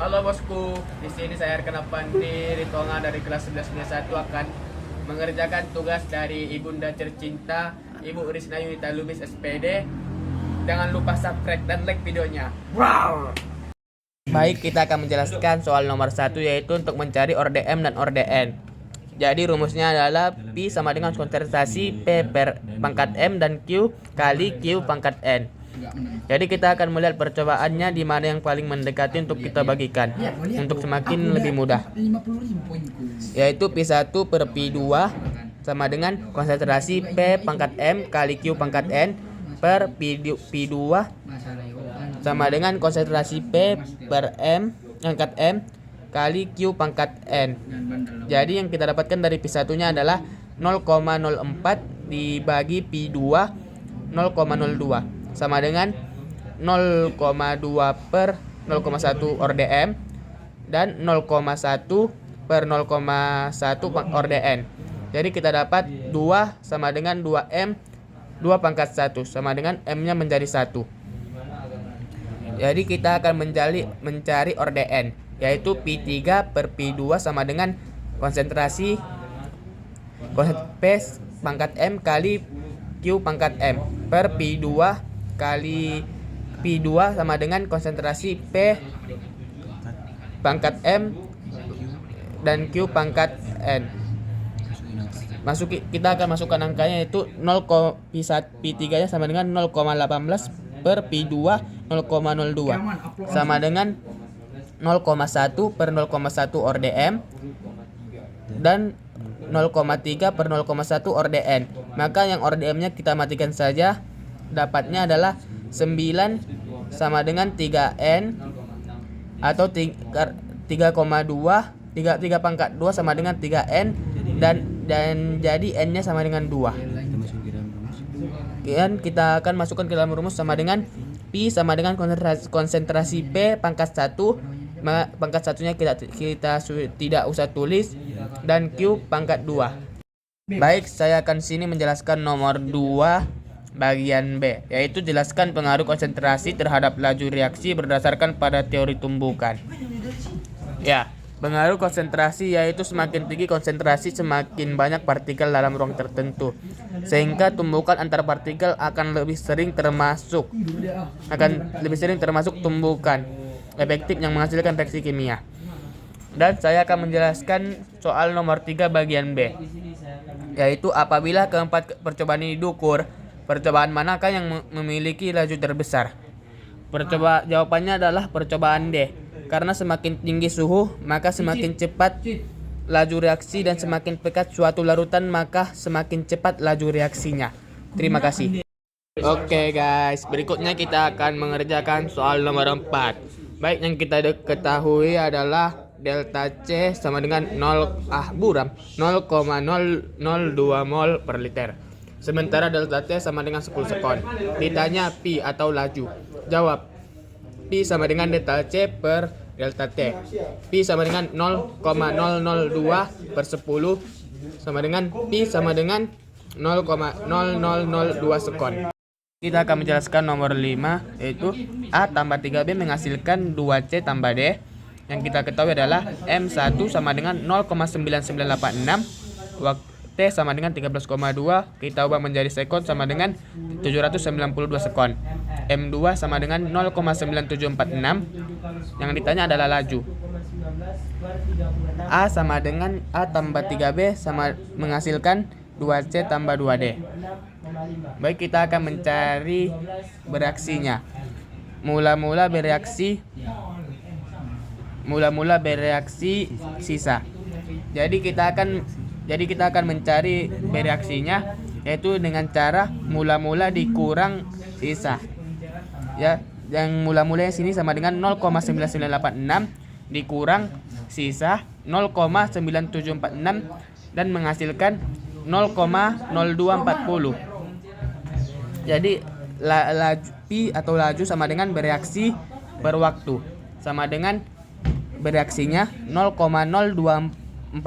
Halo bosku, di sini saya Arkan Apandi Ritonga dari kelas 11 akan mengerjakan tugas dari Ibunda tercinta Ibu Risna Yunita Lubis SPD. Jangan lupa subscribe dan like videonya. Wow. Baik, kita akan menjelaskan soal nomor 1, yaitu untuk mencari ORDM dan ORDN. Jadi rumusnya adalah Pi sama dengan konsentrasi P per pangkat M dan Q kali Q pangkat N. Jadi kita akan melihat percobaannya di mana yang paling mendekati untuk kita bagikan untuk semakin lebih mudah. Yaitu Pi1 per Pi2 sama dengan konsentrasi P pangkat M kali Q pangkat N per Pi2 sama dengan konsentrasi P per M pangkat M kali Q pangkat N. Jadi yang kita dapatkan dari Pi1-nya adalah 0,04 dibagi Pi2 0,02 sama dengan 0,2 per 0,1 ORDM dan 0,1 per 0,1 ORDN. Jadi kita dapat 2 sama dengan 2M 2 pangkat 1 sama dengan M-nya menjadi 1. Jadi kita akan mencari ORDN, yaitu Pi3 per Pi2 sama dengan konsentrasi P pangkat M kali Q pangkat M per Pi2 kali Pi2 sama dengan konsentrasi P pangkat M dan Q pangkat N. Kita akan masukkan angkanya, yaitu Pi3 nya sama dengan 0,18 per Pi2 0,02 sama dengan 0,1 per 0,1 ORDM dan 0,3 per 0,1 ORDN. Maka yang ORDM-nya kita matikan saja. Dapatnya adalah 9 sama dengan 3N atau 3,2 3 pangkat 2 sama dengan 3N dan jadi N-nya sama dengan 2. Kemudian kita akan masukkan ke dalam rumus sama dengan Pi sama dengan konsentrasi P pangkat 1 pangkat 1-nya kita tidak usah tulis dan Q pangkat 2. Baik, saya akan sini menjelaskan nomor 2 bagian B, yaitu jelaskan pengaruh konsentrasi terhadap laju reaksi berdasarkan pada teori tumbukan. Ya, pengaruh konsentrasi yaitu semakin tinggi konsentrasi semakin banyak partikel dalam ruang tertentu, sehingga tumbukan antar partikel akan lebih sering termasuk tumbukan efektif yang menghasilkan reaksi kimia. Dan saya akan menjelaskan soal nomor 3 bagian B, yaitu apabila keempat percobaan ini diukur, percobaan manakah yang memiliki laju terbesar? Jawabannya adalah percobaan D. Karena semakin tinggi suhu, maka semakin cepat laju reaksi, dan semakin pekat suatu larutan, maka semakin cepat laju reaksinya. Terima kasih. Oke guys, berikutnya kita akan mengerjakan soal nomor 4. Baik, yang kita ketahui adalah delta C sama dengan 0,002 mol per liter. Sementara delta T sama dengan 10 sekon. Ditanya pi atau laju. Jawab. Pi sama dengan delta C per delta T. Pi sama dengan 0,002 per 10 sama dengan pi sama dengan 0,0002 sekon. Kita akan menjelaskan nomor 5, yaitu A tambah 3B menghasilkan 2C tambah D. Yang kita ketahui adalah M1 sama dengan 0,9986, T sama dengan 13,2, kita ubah menjadi sekon sama dengan 792 sekon. M2 sama dengan 0,9746. Yang ditanya adalah laju. A sama dengan A tambah 3B sama menghasilkan 2C tambah 2D. Baik, kita akan mencari bereaksinya. Mula-mula bereaksi sisa. Jadi kita akan mencari bereaksinya, yaitu dengan cara mula-mula dikurang sisa. Ya, yang mula-mulanya sini sama dengan 0,9986 dikurang sisa 0,9746 dan menghasilkan 0,0240. Jadi Pi atau laju sama dengan bereaksi per waktu, sama dengan bereaksinya 0,0240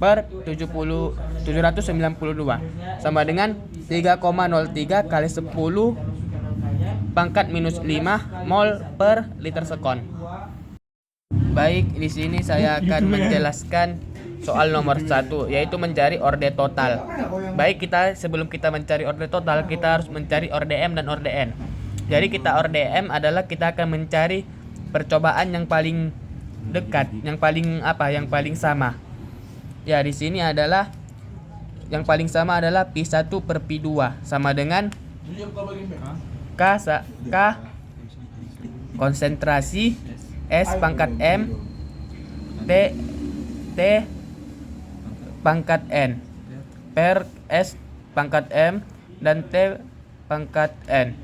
per 792 sama dengan 3,03 kali 10 pangkat minus 5 mol per liter sekon. Baik, di sini saya akan menjelaskan soal nomor 1, yaitu mencari orde total. Baik, sebelum kita mencari orde total, kita harus mencari orde M dan orde N. Jadi orde M adalah kita akan mencari percobaan yang paling dekat, yang paling sama. Ya, di sini adalah yang paling sama adalah Pi1 per Pi2 sama dengan K konsentrasi S pangkat M T pangkat N per S pangkat M dan T pangkat N.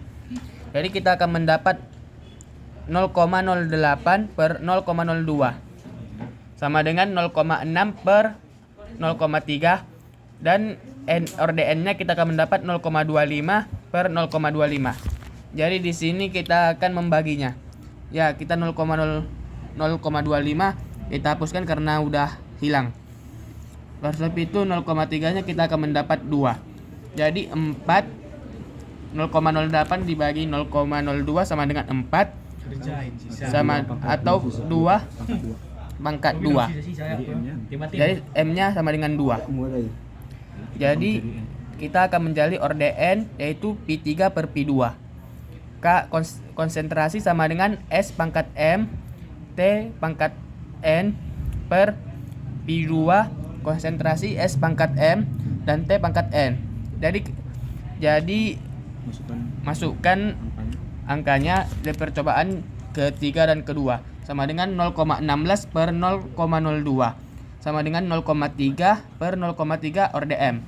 Jadi kita akan mendapat 0,08 per 0,02 sama dengan 0,6 per 0,3, dan orde N-nya kita akan mendapat 0,25 per 0,25. Jadi di sini kita akan membaginya. Ya, kita 0,25 kita hapuskan karena udah hilang. Oleh itu 0,3-nya kita akan mendapat 2. Jadi 0,08 dibagi 0,02 sama dengan 4 sama atau 2 pangkat 2. Jadi M-nya sama dengan 2. Jadi kita akan mencari orde N, yaitu Pi3 per Pi2. K konsentrasi sama dengan S pangkat M T pangkat N per Pi2 konsentrasi S pangkat M dan T pangkat N. Jadi masukkan angkanya di percobaan ketiga dan kedua sama dengan 0,16 per 0,02 sama dengan 0,3 per 0,3 orde M,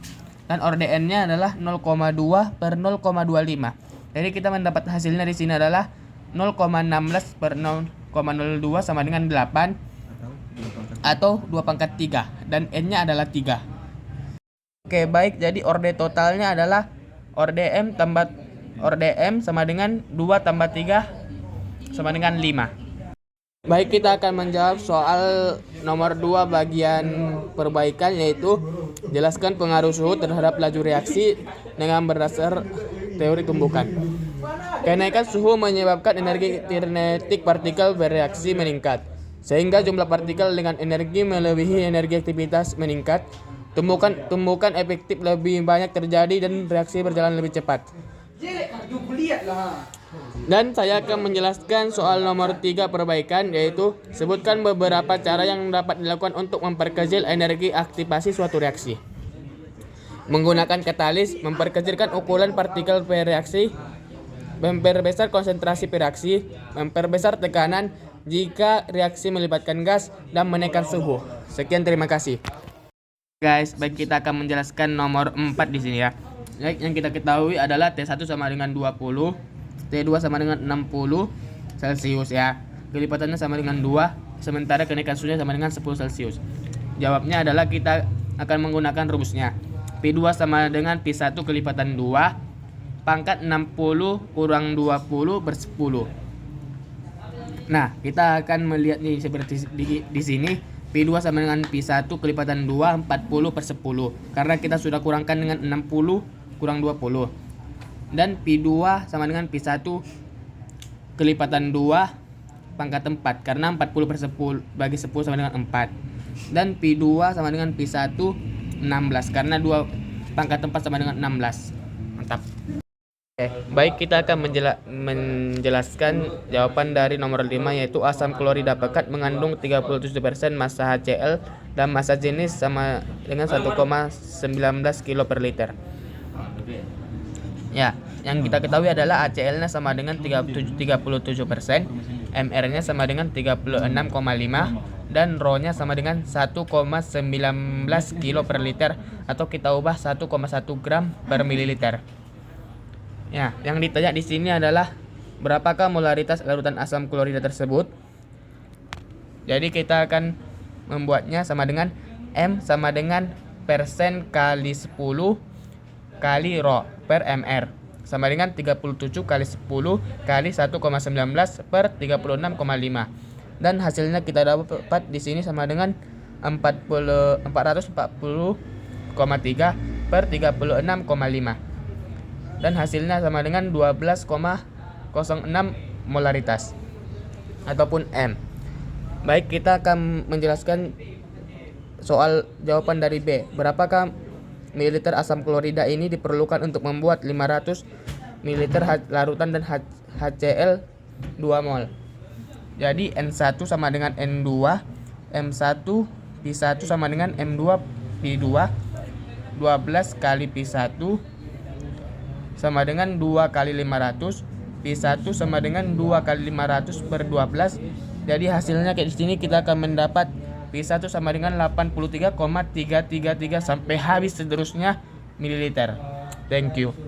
dan orde N nya adalah 0,2 per 0,25. Jadi kita mendapat hasilnya di sini adalah 0,16 per 0,02 sama dengan 8 atau 2 pangkat 3, dan N nya adalah 3. Oke, baik, jadi orde totalnya adalah orde M sama dengan 2 tambah 3 sama dengan 5. Baik, kita akan menjawab soal nomor 2 bagian perbaikan, yaitu jelaskan pengaruh suhu terhadap laju reaksi dengan berdasar teori tumbukan. Kenaikan suhu menyebabkan energi kinetik partikel bereaksi meningkat, sehingga jumlah partikel dengan energi melebihi energi aktivitas meningkat. Tumbukan efektif lebih banyak terjadi dan reaksi berjalan lebih cepat. Dan saya akan menjelaskan soal nomor 3 perbaikan, yaitu sebutkan beberapa cara yang dapat dilakukan untuk memperkecil energi aktivasi suatu reaksi. Menggunakan katalis, memperkecilkan ukuran partikel per reaksi, memperbesar konsentrasi per reaksi, memperbesar tekanan jika reaksi melibatkan gas, dan menaikkan suhu. Sekian, terima kasih. Guys, baik, kita akan menjelaskan nomor 4 di sini ya. Yang kita ketahui adalah T1 sama dengan 20, T2 sama dengan 60 Celcius ya. Kelipatannya sama dengan 2, sementara kenaikan suhunya sama dengan 10 Celcius. Jawabnya adalah kita akan menggunakan rumusnya. Pi2 sama dengan Pi1 kelipatan 2 pangkat 60 kurang 20 per 10. Nah, kita akan melihat nih seperti di sini. Pi2 sama dengan Pi1 kelipatan 2 40 per 10, karena kita sudah kurangkan dengan 60 kurang 20. Dan Pi2 sama dengan Pi1 kelipatan 2 pangkat 4, karena 40 per 10 bagi 10 sama dengan 4. Dan Pi2 sama dengan Pi1 16, karena 2 pangkat 4 sama dengan 16. Mantap. Oke, baik, kita akan menjelaskan jawaban dari nomor 5, yaitu asam klorida pekat mengandung 37% massa HCl dan massa jenis sama dengan 1,19 kg per liter. Ya, yang kita ketahui adalah HCl-nya sama dengan 37%, MR-nya sama dengan 36,5, dan Rho-nya sama dengan 1,19 kg per liter, atau kita ubah 1,1 gram per mililiter. Ya, yang ditanya di sini adalah berapakah molaritas larutan asam klorida tersebut. Jadi kita akan membuatnya sama dengan M sama dengan persen kali 10 kali Rho per MR sama dengan 37 kali 10 kali 1,19 per 36,5, dan hasilnya kita dapat di sini sama dengan 440,3 per 36,5, dan hasilnya sama dengan 12,06 molaritas ataupun M. Baik, kita akan menjelaskan soal jawaban dari B. Berapakah mililiter asam klorida ini diperlukan untuk membuat 500 mililiter larutan dan HCl 2 mol. Jadi N1 sama dengan N2, M1 P1 sama dengan M2 P2, 12 kali P1 sama dengan 2 kali 500, P1 sama dengan 2 kali 500 per 12. Jadi hasilnya kayak di sini kita akan mendapat P1 sama dengan 83,333 sampai habis seterusnya mililiter. Thank you.